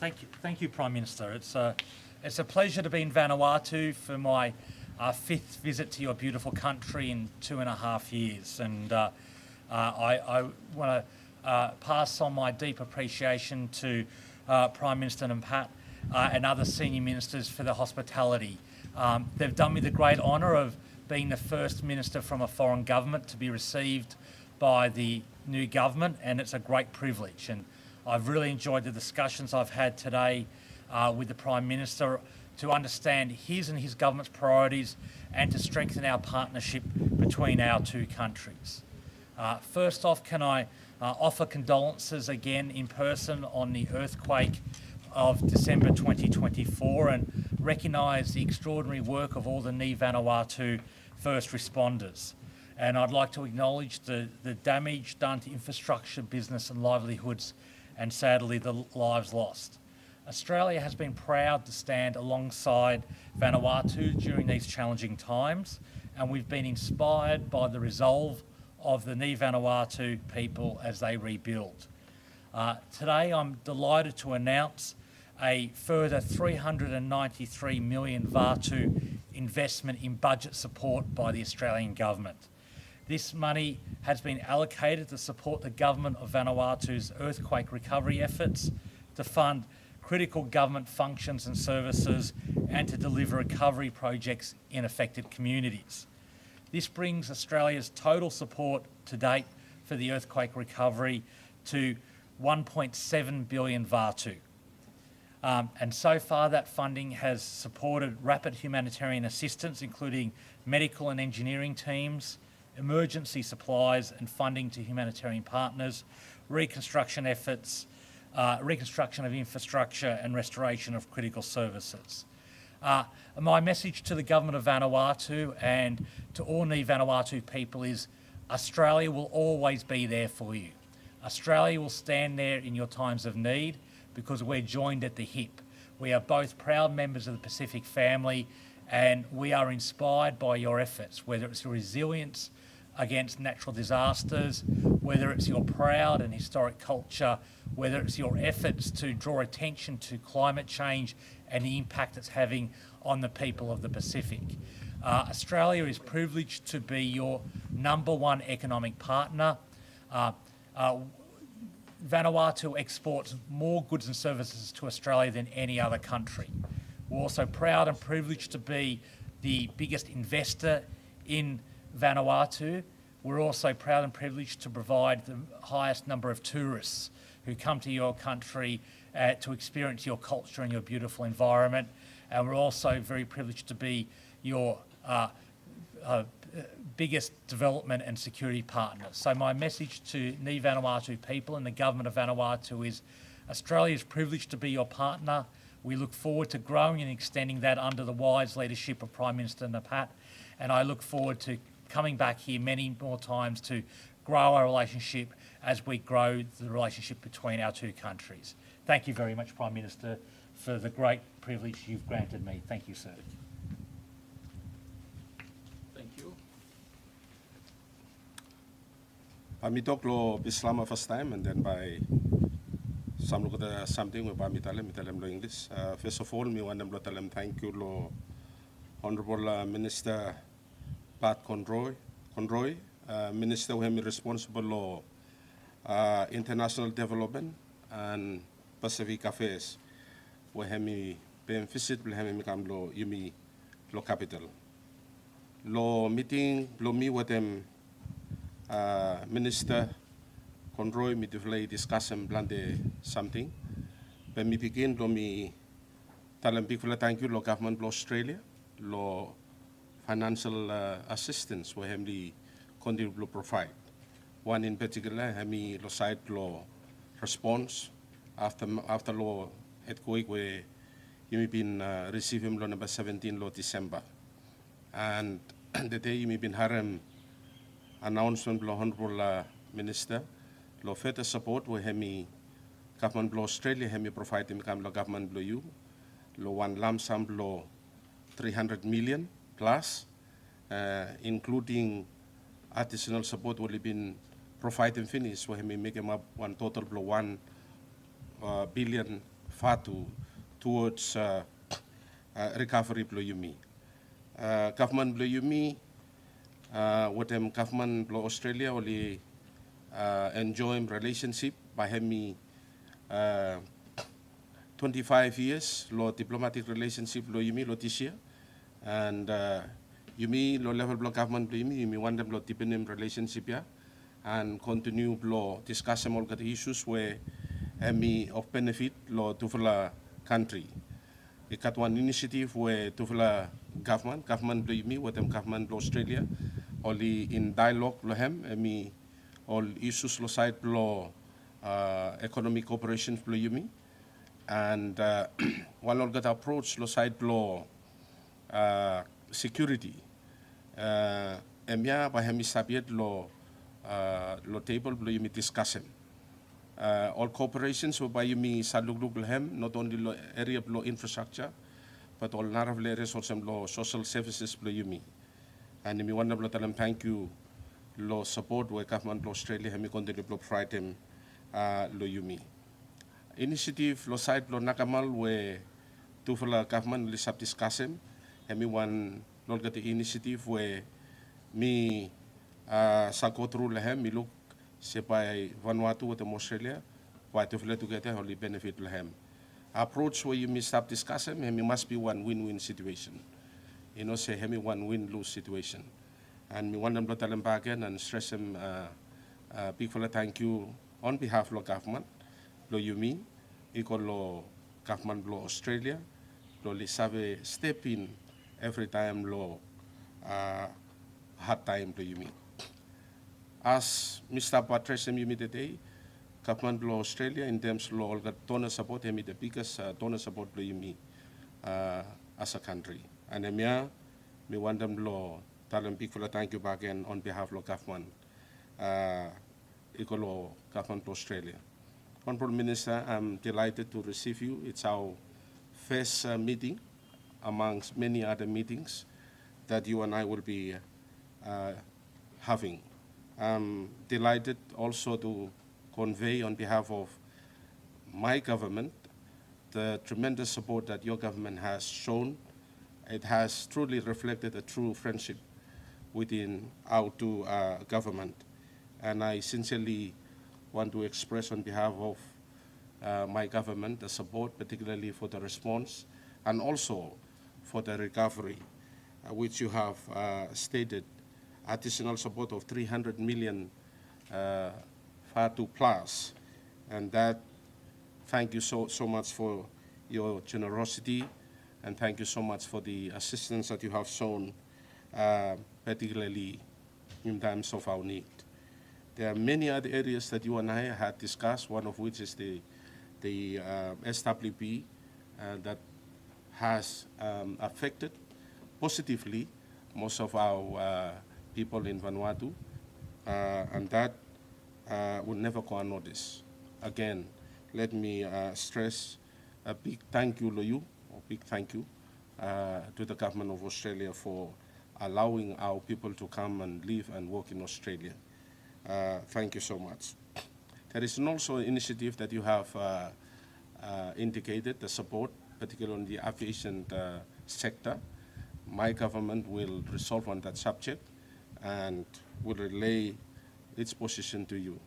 Thank you, Prime Minister. It's a pleasure to be in Vanuatu for my fifth visit to your beautiful country in 2.5 years, and I want to pass on my deep appreciation to Prime Minister Napat and other senior ministers for their hospitality. They've done me the great honour of being the first minister from a foreign government to be received by the new government, and it's a great privilege. And I've really enjoyed the discussions I've had today with the Prime Minister to understand his and his government's priorities and to strengthen our partnership between our two countries. First off, can I offer condolences again in person on the earthquake of December 2024 and recognise the extraordinary work of all the Ni Vanuatu first responders. And I'd like to acknowledge the damage done to infrastructure, business and livelihoods, and sadly the lives lost. Australia has been proud to stand alongside Vanuatu during these challenging times, and we've been inspired by the resolve of the Ni Vanuatu people as they rebuild. Today I'm delighted to announce a further 393 million Vatu investment in budget support by the Australian government. This money has been allocated to support the government of Vanuatu's earthquake recovery efforts, to fund critical government functions and services, and to deliver recovery projects in affected communities. This brings Australia's total support to date for the earthquake recovery to 1.7 billion Vatu. And so far that funding has supported rapid humanitarian assistance, including medical and engineering teams, emergency supplies and funding to humanitarian partners, reconstruction efforts, reconstruction of infrastructure and restoration of critical services. My message to the government of Vanuatu and to all Ni Vanuatu people is Australia will always be there for you. Australia will stand there in your times of need because we're joined at the hip. We are both proud members of the Pacific family and we are inspired by your efforts, whether it's your resilience against natural disasters, whether it's your proud and historic culture, whether it's your efforts to draw attention to climate change and the impact it's having on the people of the Pacific. Australia is privileged to be your #1 economic partner. Vanuatu exports more goods and services to Australia than any other country. We're also proud and privileged to be the biggest investor in Vanuatu. We're also proud and privileged to provide the highest number of tourists who come to your country to experience your culture and your beautiful environment. And we're also very privileged to be your biggest development and security partner. So my message to Ni Vanuatu people and the government of Vanuatu is Australia is privileged to be your partner. We look forward to growing and extending that under the wise leadership of Prime Minister Napat, and I look forward to coming back here many more times to grow our relationship as we grow the relationship between our two countries. Thank you very much, Prime Minister, for the great privilege you've granted me. Thank you, sir. Thank you. Pamitok lo Bislama first time and then by some look at something with Pamitalem lo English. First of all, me want to tell them thank you lo Honorable Minister Pat Conroy, Minister who is responsible for international development and Pacific affairs. We have me visit, we have me come lo Yumi lo capital. Lo meeting lo me with them Minister Conroy me to discuss and plan something. When me begin lo me tell them big thank you lo government lo Australia lo financial assistance we have the continue to provide. One in particular, have me lo side lo response after lo earthquake where you been receiving lo number 17 lo December, and the day you been harem announcement lo Honorable Minister lo further support we have me government lo Australia have me provide him come lo government lo you lo one lump sum lo 300 million plus, including additional support will have been provided and finished. We have make him up one total of 1 billion Vanuatu towards recovery blo yumi. Government blo yumi, with them government blo Australia only enjoy relationship by hemi 25 years lo diplomatic relationship lo yumi lo this year, and yumi lo level blo government blo yumi want them lo deepen relationship ya and continue blo discuss all the issues where hemi of benefit lo tufla country. Ikat one initiative where tufla government blo yumi with them government blo Australia only in dialogue lo hemi all issues lo side blo economic cooperation blo yumi, and one of that approach lo side blo security emia ba hemi sabiet lo table blo yumi discussion all corporations whereby yumi saluk hem not only lo area blo infrastructure but all narav areas also blo social services blo yumi, and yumi wanda blo talam thank you lo support where government blo Australia hemi continue blo provide them lo yumi initiative lo side lo nakamal where tufla government li sab discussem hemi one lo gati initiative where mi sa go through lehem mi look sepai Vanuatu with Australia why tufla together only benefit lehem approach where you mi sab discussem hemi must be one win-win situation, you know, say hemi one win-lose situation, and mi want them to tell them back again and stress them big fella thank you on behalf of government lo yumi iko lo government lo Australia lo li save step in every time lo hard time lo yumi. As Mr. Patrice yumi today, government lo Australia in terms lo olga donor support hemi the biggest donor support lo yumi as a country, and emia mi want them lo talam big fella thank you back again on behalf of government iko lo government lo Australia. Conroy Minister, I'm delighted to receive you. It's our first meeting amongst many other meetings that you and I will be having. I'm delighted also to convey on behalf of my government the tremendous support that your government has shown. It has truly reflected a true friendship within our two government, and I sincerely want to express on behalf of my government the support, particularly for the response and also for the recovery, which you have stated additional support of 300 million Vanuatu plus, and that thank you so much for your generosity, and thank you so much for the assistance that you have shown, particularly in times of our need. There are many other areas that you and I had discussed, one of which is the SWP that has affected positively most of our people in Vanuatu, and that will never go unnoticed. Again, let me stress a big thank you to you, to the government of Australia for allowing our people to come and live and work in Australia. Thank you so much. There is also an initiative that you have indicated, the support, particularly on the aviation sector. My government will resolve on that subject and will relay its position to you.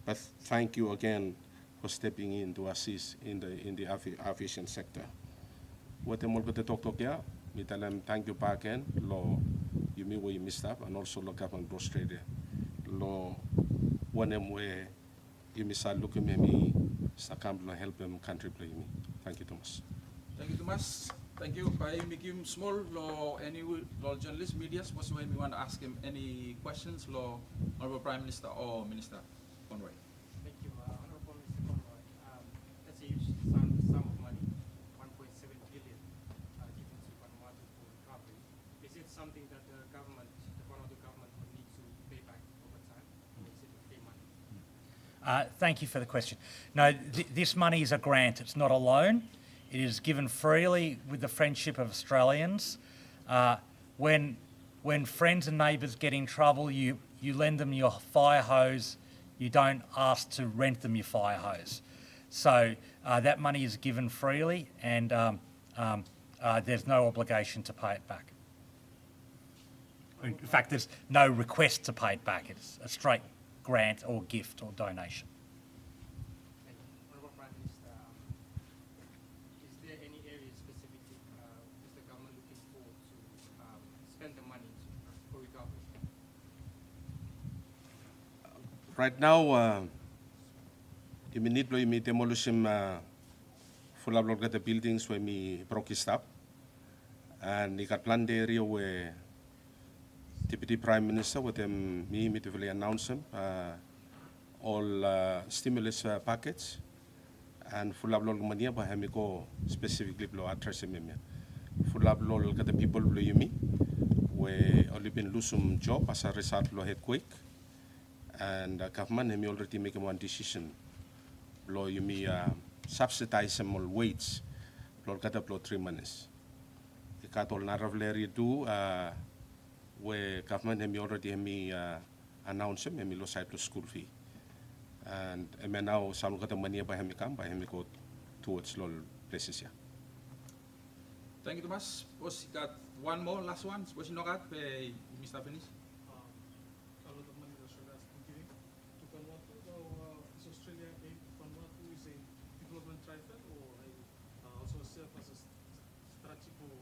But thank you again for stepping in to assist in the aviation sector. What I'm going to talk here, we tell them thank you back again, lo yumi wo yumi staff, and also lo government of Australia. Lo wanem we yumi sa look me sa camp lo help them country play me. Thank you, Thomas. Thank you, Thomas. Thank you. By making small lo any lo journalist media was when we want to ask him any questions lo Honorable Prime Minister or Minister Conroy. Thank you, Honorable Mr. Conroy. That's a huge sum of money, 1.7 billion given to Vanuatu for recovery. Is it something that the government, the Vanuatu government, would need to pay back over time, or is it free money? Thank you for the question. No, this money is a grant. It's not a loan. It is given freely with the friendship of Australians. When friends and neighbours get in trouble, you lend them your fire hose. You don't ask to rent them your fire hose. So that money is given freely, and there's no obligation to pay it back. In fact, there's no request to pay it back. It's a straight grant or gift or donation. Thank you. Honourable Prime Minister, is there any area specifically is the government looking for to spend the money for recovery? Right now, you need to demolish full of the buildings where we broke it up, and you got planned area where Deputy Prime Minister with them me immediately announce them all stimulus package and full of money by him go specifically below address him. Full of the people below you me we only been lose some job as a result of earthquake, and government him already make one decision below you me subsidize some all wage below got below 3 months. The cat all naravleri do where government hemi already hemi announce him hemi lo side to school fee, and hemi now some got the money by hemi come by hemi go towards lol places here. Thank you, Thomas. Was got one more, last one. Was you not got Mr. Finish? A lot of money that Australia has been giving to Vanuatu. Now, is Australia aid Vanuatu is a development trifle or also serve as a strategy for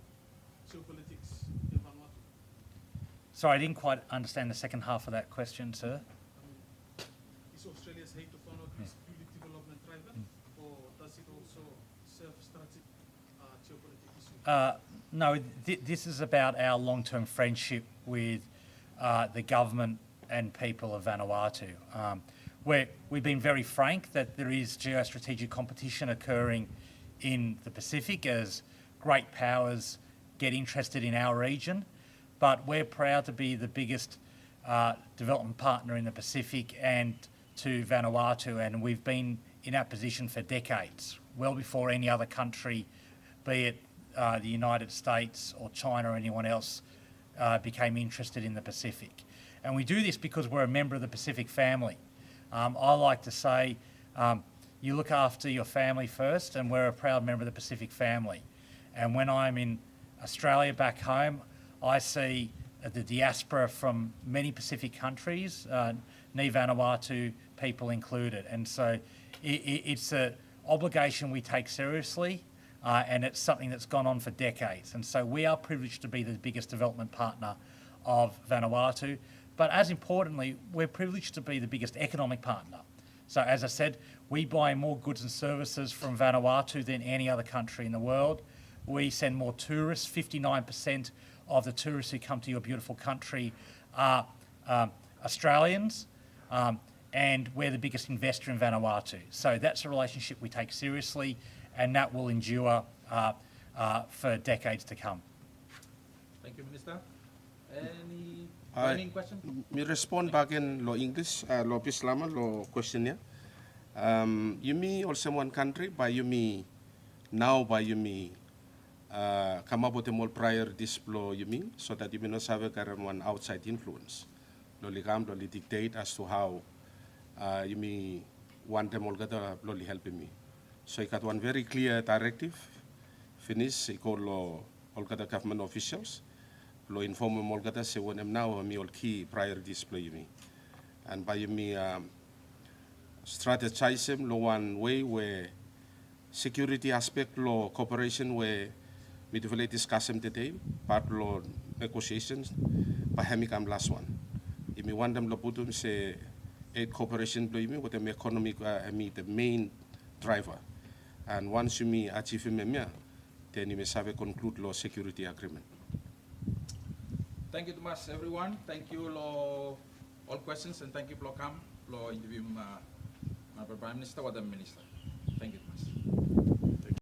geopolitics in Vanuatu? Sorry, I didn't quite understand the second half of that question, sir. Is Australia's aid to Vanuatu is purely development trifle or does it also serve strategic geopolitical issues? No, this is about our long-term friendship with the government and people of Vanuatu. We've been very frank that there is geostrategic competition occurring in the Pacific as great powers get interested in our region, but we're proud to be the biggest development partner in the Pacific and to Vanuatu, and we've been in that position for decades, well before any other country, be it the United States or China or anyone else, became interested in the Pacific. And we do this because we're a member of the Pacific family. I like to say, you look after your family first, and we're a proud member of the Pacific family. And when I'm in Australia back home, I see the diaspora from many Pacific countries, Ni Vanuatu people included. And so it's an obligation we take seriously, and it's something that's gone on for decades. And so we are privileged to be the biggest development partner of Vanuatu. But as importantly, we're privileged to be the biggest economic partner. So as I said, we buy more goods and services from Vanuatu than any other country in the world. We send more tourists. 59% of the tourists who come to your beautiful country are Australians, and we're the biggest investor in Vanuatu. So that's a relationship we take seriously, and that will endure for decades to come. Thank you, Minister. Any burning question? Me respond back in lo English, lo Islama, lo question ya. You me also one country, by you me now by you me come up with a more prior display you mean, so that you may not have a one outside influence. Loli come, loli dictate as to how you may want them all gata loli helping me. So I got one very clear directive. Finish, I call all gata government officials. Lo inform them all gata say when I'm now me all key prior display me, and by me strategize them lo one way where security aspect lo cooperation where we develop discuss them today, part lo negotiations, by hemi come last one. If me want them lo put them say aid cooperation lo me with the economic me the main driver, and once you me achieve me then you may have a conclude lo security agreement. Thank you, Thomas, everyone. Thank you, lo all questions, and thank you, lo come, lo interview, Prime Minister, Jotham Minister.